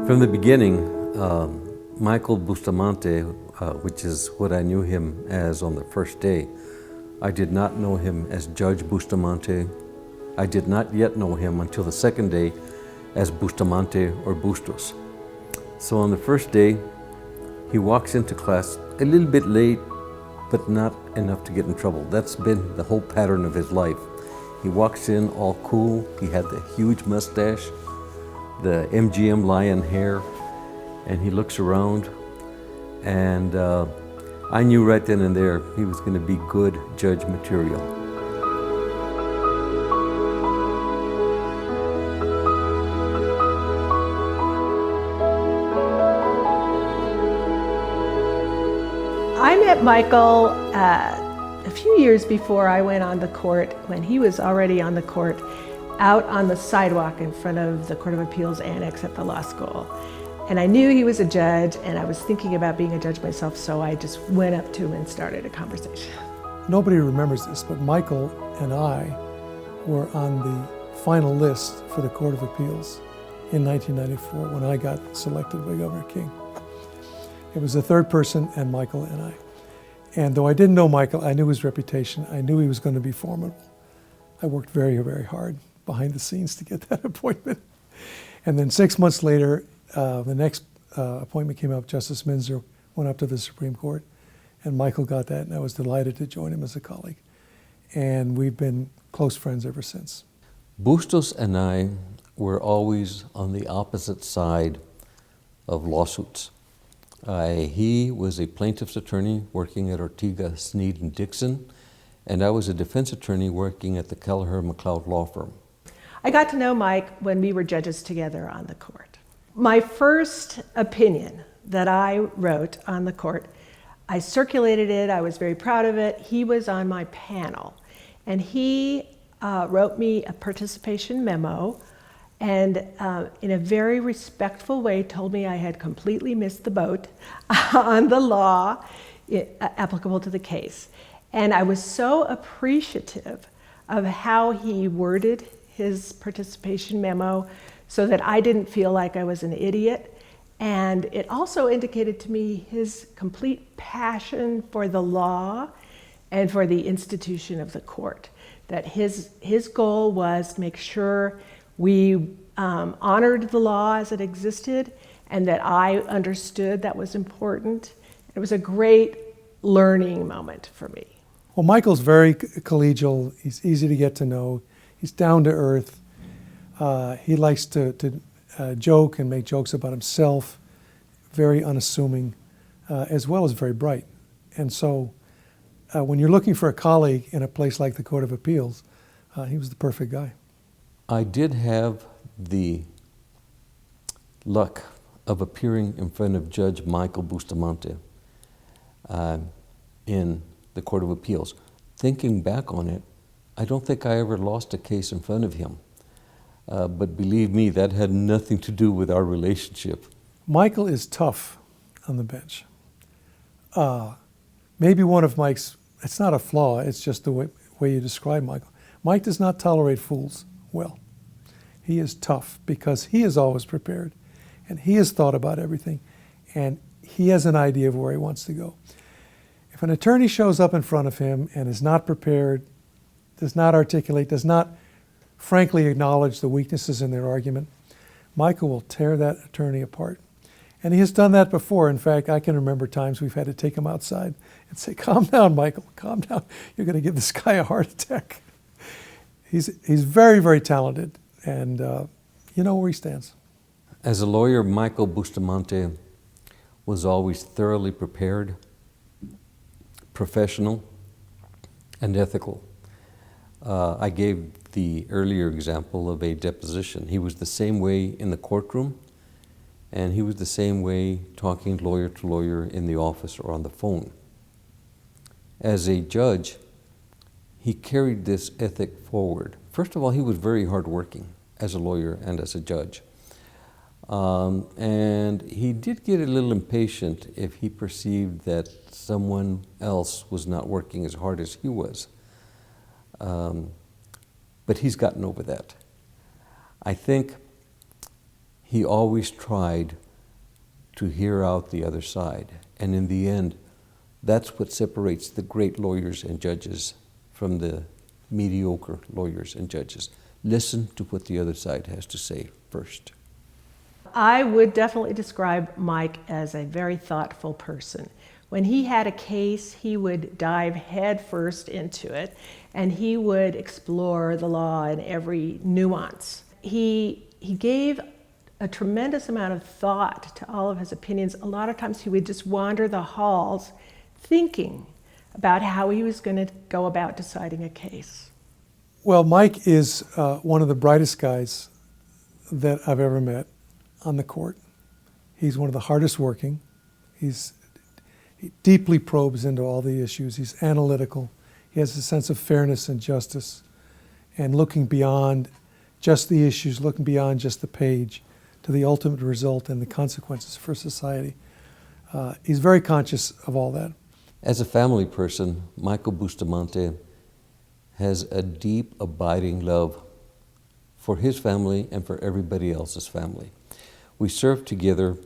From the beginning, Michael Bustamante, which is what I knew him as on the first day, I did not know him as Judge Bustamante. I did not yet know him until the second day as Bustamante or Bustos. So on the first day, he walks into class a little bit late, but not enough to get in trouble. That's been the whole pattern of his life. He walks in all cool. He had the huge mustache, the MGM lion hair, and he looks around, and I knew right then and there he was going to be good judge material. I met Michael a few years before I went on the court, when he was already on the court, out on the sidewalk in front of the Court of Appeals Annex at the law school. And I knew he was a judge, and I was thinking about being a judge myself, so I just went up to him and started a conversation. Nobody remembers this, but Michael and I were on the final list for the Court of Appeals in 1994 when I got selected by Governor King. It was the third person and Michael and I. And though I didn't know Michael, I knew his reputation. I knew he was going to be formidable. I worked very, very hard behind the scenes to get that appointment. And then 6 months later, the next appointment came up. Justice Minzer went up to the Supreme Court, and Michael got that, and I was delighted to join him as a colleague. And we've been close friends ever since. Bustos and I were always on the opposite side of lawsuits. He was a plaintiff's attorney working at Ortega, Sneed, and Dixon, and I was a defense attorney working at the Kelleher McLeod law firm. I got to know Mike when we were judges together on the court. My first opinion that I wrote on the court, I circulated it, I was very proud of it. He was on my panel, and he wrote me a participation memo, and in a very respectful way told me I had completely missed the boat on the law applicable to the case. And I was so appreciative of how he worded his participation memo so that I didn't feel like I was an idiot. And it also indicated to me his complete passion for the law and for the institution of the court. That his goal was to make sure we honored the law as it existed, and that I understood that was important. It was a great learning moment for me. Well, Michael's very collegial. He's easy to get to know. He's down to earth. He likes to joke and make jokes about himself. Very unassuming, as well as very bright. And so when you're looking for a colleague in a place like the Court of Appeals, he was the perfect guy. I did have the luck of appearing in front of Judge Michael Bustamante in the Court of Appeals. Thinking back on it, I don't think I ever lost a case in front of him. But believe me, that had nothing to do with our relationship. Michael is tough on the bench. Maybe one of Mike's, it's not a flaw, it's just the way you describe Michael. Mike does not tolerate fools well. He is tough because he is always prepared, and he has thought about everything, and he has an idea of where he wants to go. If an attorney shows up in front of him and is not prepared, does not articulate, does not frankly acknowledge the weaknesses in their argument, Michael will tear that attorney apart. And he has done that before. In fact, I can remember times we've had to take him outside and say, "Calm down, Michael, calm down. You're going to give this guy a heart attack." He's very, very talented, and you know where he stands. As a lawyer, Michael Bustamante was always thoroughly prepared, professional, and ethical. I gave the earlier example of a deposition. He was the same way in the courtroom, and he was the same way talking lawyer to lawyer in the office or on the phone. As a judge, he carried this ethic forward. First of all, he was very hardworking as a lawyer and as a judge. And he did get a little impatient if he perceived that someone else was not working as hard as he was. But he's gotten over that. I think he always tried to hear out the other side. And in the end, that's what separates the great lawyers and judges from the mediocre lawyers and judges. Listen to what the other side has to say first. I would definitely describe Mike as a very thoughtful person. When he had a case, he would dive headfirst into it, and he would explore the law in every nuance. He gave a tremendous amount of thought to all of his opinions. A lot of times he would just wander the halls thinking about how he was going to go about deciding a case. Well, Mike is one of the brightest guys that I've ever met on the court. He's one of the hardest working. He deeply probes into all the issues. He's analytical. He has a sense of fairness and justice and looking beyond just the issues, looking beyond just the page to the ultimate result and the consequences for society. He's very conscious of all that. As a family person, Michael Bustamante has a deep, abiding love for his family and for everybody else's family. We served together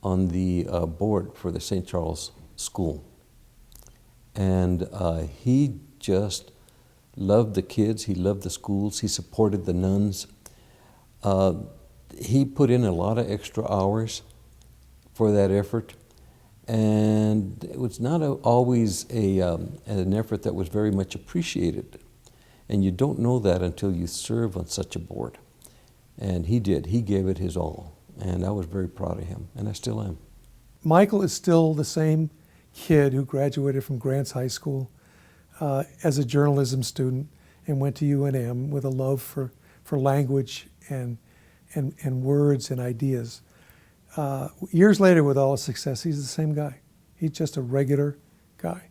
on the board for the St. Charles School. And he just loved the kids, he loved the schools, he supported the nuns. He put in a lot of extra hours for that effort. And it was not always an effort that was very much appreciated. And you don't know that until you serve on such a board. And he did. He gave it his all. And I was very proud of him, and I still am. Michael is still the same kid who graduated from Grants High School as a journalism student and went to UNM with a love for language and words and ideas. Years later, with all his success, he's the same guy. He's just a regular guy.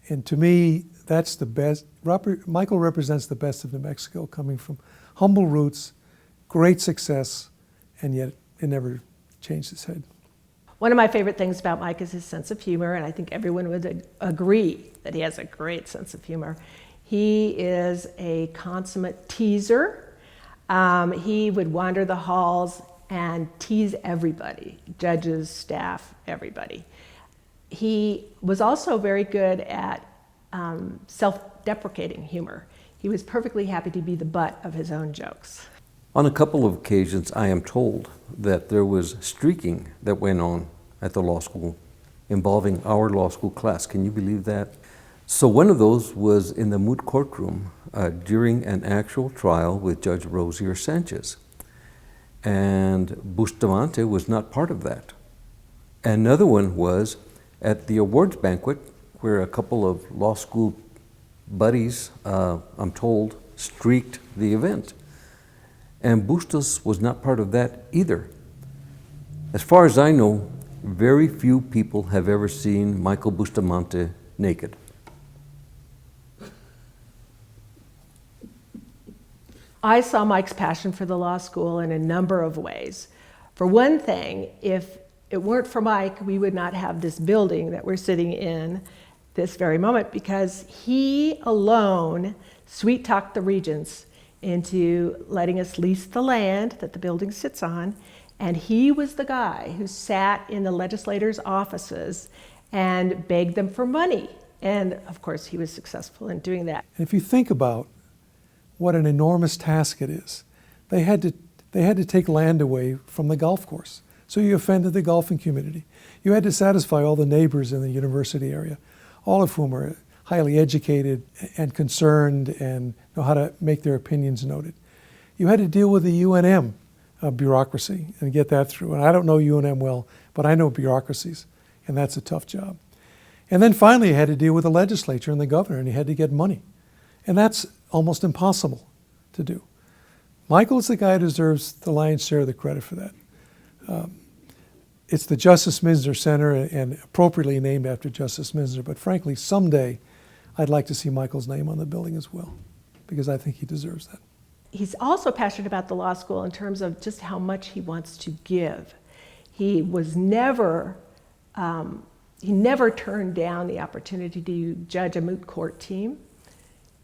And to me, that's the best. Michael represents the best of New Mexico, coming from humble roots, great success, and yet it never changed his head. One of my favorite things about Mike is his sense of humor, and I think everyone would agree that he has a great sense of humor. He is a consummate teaser. He would wander the halls and tease everybody, judges, staff, everybody. He was also very good at self-deprecating humor. He was perfectly happy to be the butt of his own jokes. On a couple of occasions, I am told that there was streaking that went on at the law school involving our law school class. Can you believe that? So one of those was in the moot courtroom during an actual trial with Judge Rosier Sanchez. And Bustamante was not part of that. Another one was at the awards banquet where a couple of law school buddies, I'm told, streaked the event. And Bustos was not part of that either. As far as I know, very few people have ever seen Michael Bustamante naked. I saw Mike's passion for the law school in a number of ways. For one thing, if it weren't for Mike, we would not have this building that we're sitting in this very moment, because he alone sweet-talked the regents into letting us lease the land that the building sits on, and he was the guy who sat in the legislators' offices and begged them for money. And of course, he was successful in doing that. And if you think about what an enormous task it is, they had to take land away from the golf course. So you offended the golfing community. You had to satisfy all the neighbors in the university area, all of whom are highly educated and concerned and know how to make their opinions noted. You had to deal with the UNM bureaucracy and get that through. And I don't know UNM well, but I know bureaucracies, and that's a tough job. And then finally, you had to deal with the legislature and the governor, and you had to get money. And that's almost impossible to do. Michael is the guy who deserves the lion's share of the credit for that. It's the Justice Misner Center, and appropriately named after Justice Misner, but frankly, someday I'd like to see Michael's name on the building as well, because I think he deserves that. He's also passionate about the law school in terms of just how much he wants to give. He was never, he never turned down the opportunity to judge a moot court team.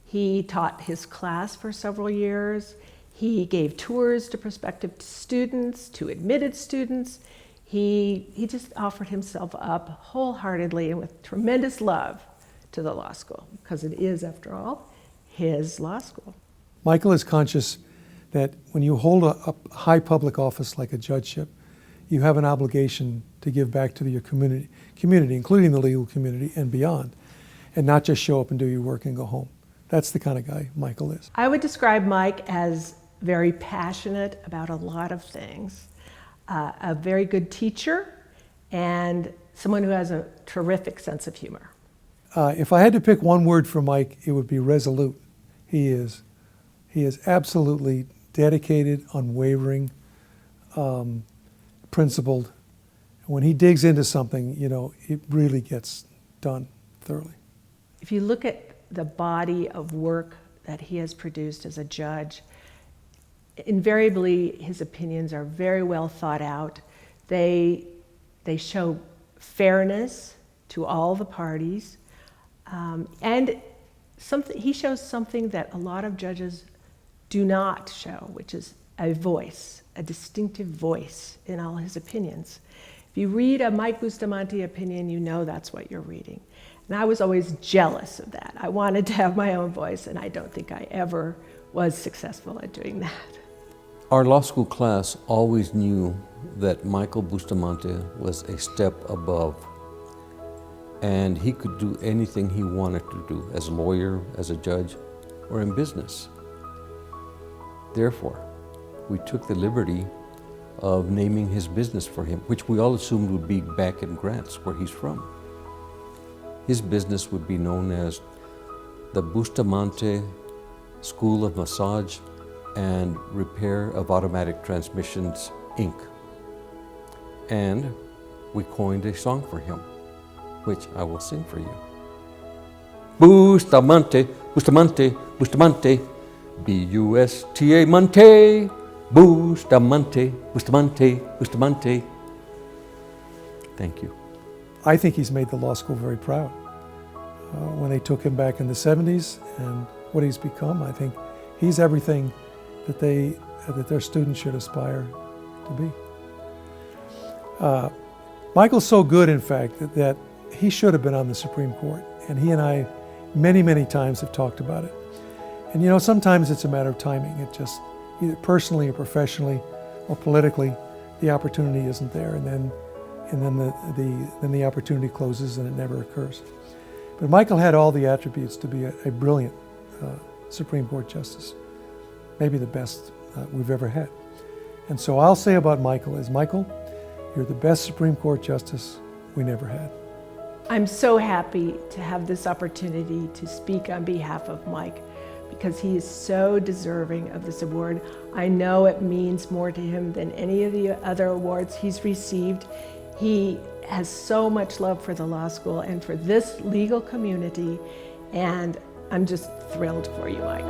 He taught his class for several years. He gave tours to prospective students, to admitted students. He just offered himself up wholeheartedly and with tremendous love to the law school, because it is, after all, his law school. Michael is conscious that when you hold a high public office like a judgeship, you have an obligation to give back to your community, including the legal community and beyond, and not just show up and do your work and go home. That's the kind of guy Michael is. I would describe Mike as very passionate about a lot of things, a very good teacher, and someone who has a terrific sense of humor. If I had to pick one word for Mike, it would be resolute. He is absolutely dedicated, unwavering, principled. When he digs into something, it really gets done thoroughly. If you look at the body of work that he has produced as a judge, invariably his opinions are very well thought out. They show fairness to all the parties, and he shows something that a lot of judges do not show, which is a voice, a distinctive voice in all his opinions. If you read a Mike Bustamante opinion, you know that's what you're reading. And I was always jealous of that. I wanted to have my own voice, and I don't think I ever was successful at doing that. Our law school class always knew that Michael Bustamante was a step above, and he could do anything he wanted to do as a lawyer, as a judge, or in business. Therefore, we took the liberty of naming his business for him, which we all assumed would be back in Grants, where he's from. His business would be known as the Bustamante School of Massage and Repair of Automatic Transmissions, Inc. And we coined a song for him, which I will sing for you. Bustamante, Bustamante, Bustamante, B-U-S-T-A-Monte, Bustamante, Bustamante, Bustamante. Thank you. I think he's made the law school very proud. When they took him back in the 70s and what he's become, I think he's everything that their students should aspire to be. Michael's so good, in fact, that he should have been on the Supreme Court, and he and I many, many times have talked about it. And sometimes it's a matter of timing. It just, either personally or professionally or politically, the opportunity isn't there, and then the opportunity closes and it never occurs. But Michael had all the attributes to be a brilliant Supreme Court justice, maybe the best we've ever had. And so I'll say about Michael is, Michael, you're the best Supreme Court justice we never had. I'm so happy to have this opportunity to speak on behalf of Mike, because he is so deserving of this award. I know it means more to him than any of the other awards he's received. He has so much love for the law school and for this legal community, and I'm just thrilled for you, Mike.